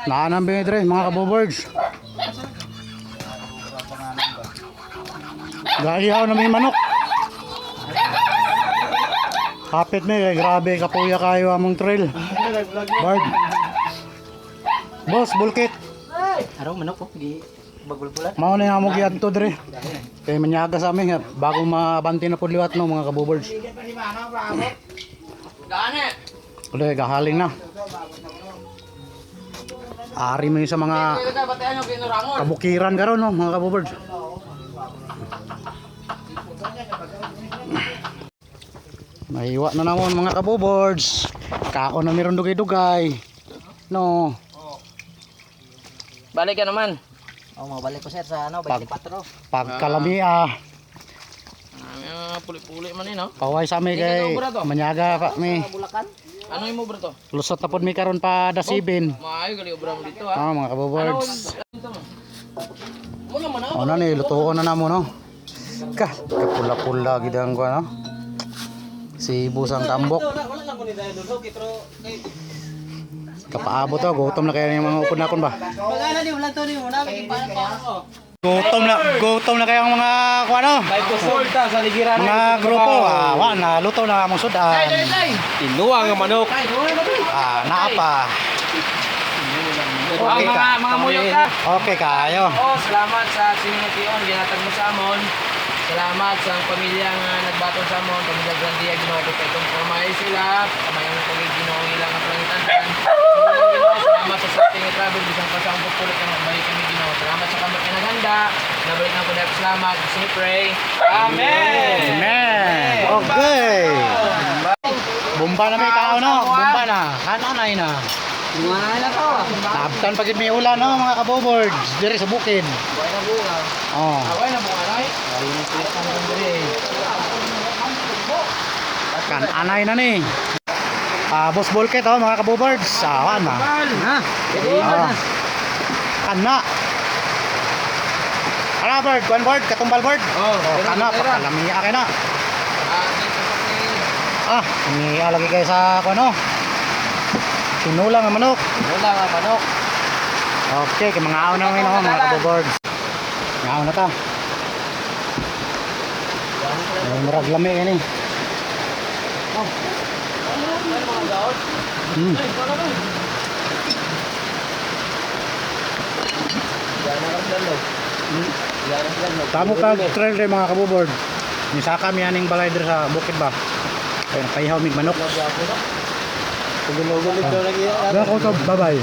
Naanambing ito rin mga kaboboards. Gahihaw na may manok. Kapit me, grabe kapuya kayo among trail. Bard. Boss, bulkit. Araw manok po, di bagulbulat. Mao na yung among giadto dire. Kay manyaga sa amin bago mabanti na pud liwat no mga kaboboards. Ulit, gahaling na. Ari mo yun sa mga kabukiran karon no mga kaboboards. Maiwa na namon mga kaboboards. Kaon na meron dugay-dugay. No. Balik ka naman. Oh, mabalik ko sir sa ano, 24. Pagkalamia. Puli-puli man no. Paway sa amin kay manyaga pa mi. Bulacan. Ano yung mo bro to? Lusot na pod mi karon pa dasibin. Maayo gali obra mo dito ha. Mga kaboboards. Muna man Ano ni lutuon na namo no. Kapula-pula gid ang ko no. Si busang tambok. Wala lang ko ni dahil dulho pero Kapaabot to, gutom na kaya yung mga upod na kon ba. Pagana di wala to ni mo na pa. Gutom na kaya ang mga kuan no. Bay ko solta sa ligiran. Mga grupo, wa na luto na among sudan. Tinuwa nga manok. Naa pa. Okay mga muyok ka. Okay kayo. Oh, salamat sa sinution ginatag mo sa amon. Salamat sa pamilya nga nagbaton sa amon, pamilya Grandia Ginoo ko kay kumay sila, kamay ang Ginoo ilang ang pangitan. Salamat sa ating travel bisang pa sa ang pupulit nga balik kami Ginoo. Salamat sa kami naghanda. Nabalik na ko dahil salamat. Just pray. Amen. Amen. Okay. Bumba na may tao no. Bumba na. Kananay na. Lumayan na to. Tabtan pagid may ulan no mga kaboboards dire sa bukid. Buhay na bunga. Oh. Buhay na bunga na Kananay na ni. Boss Bulket oh mga kaboboards. Awan na. Ha? Kana. Kana bird, one bird, katumbal bird. Oh, kana pakalamiya kay na. Ini lagi guys sa ano? Sinulang ang manok. Wala nga manok. Okay, kay mga aon na mga kaboboards. Ngaon na ta. May murag lami ini. Oh. Ano mga gaot? Tamo ka trail rin mga kaboboard. Nisa kami aning balay dito sa bukid ba. Kaya napahihaw mig manok. Tugulog-ulog daw lagi. Bye bye.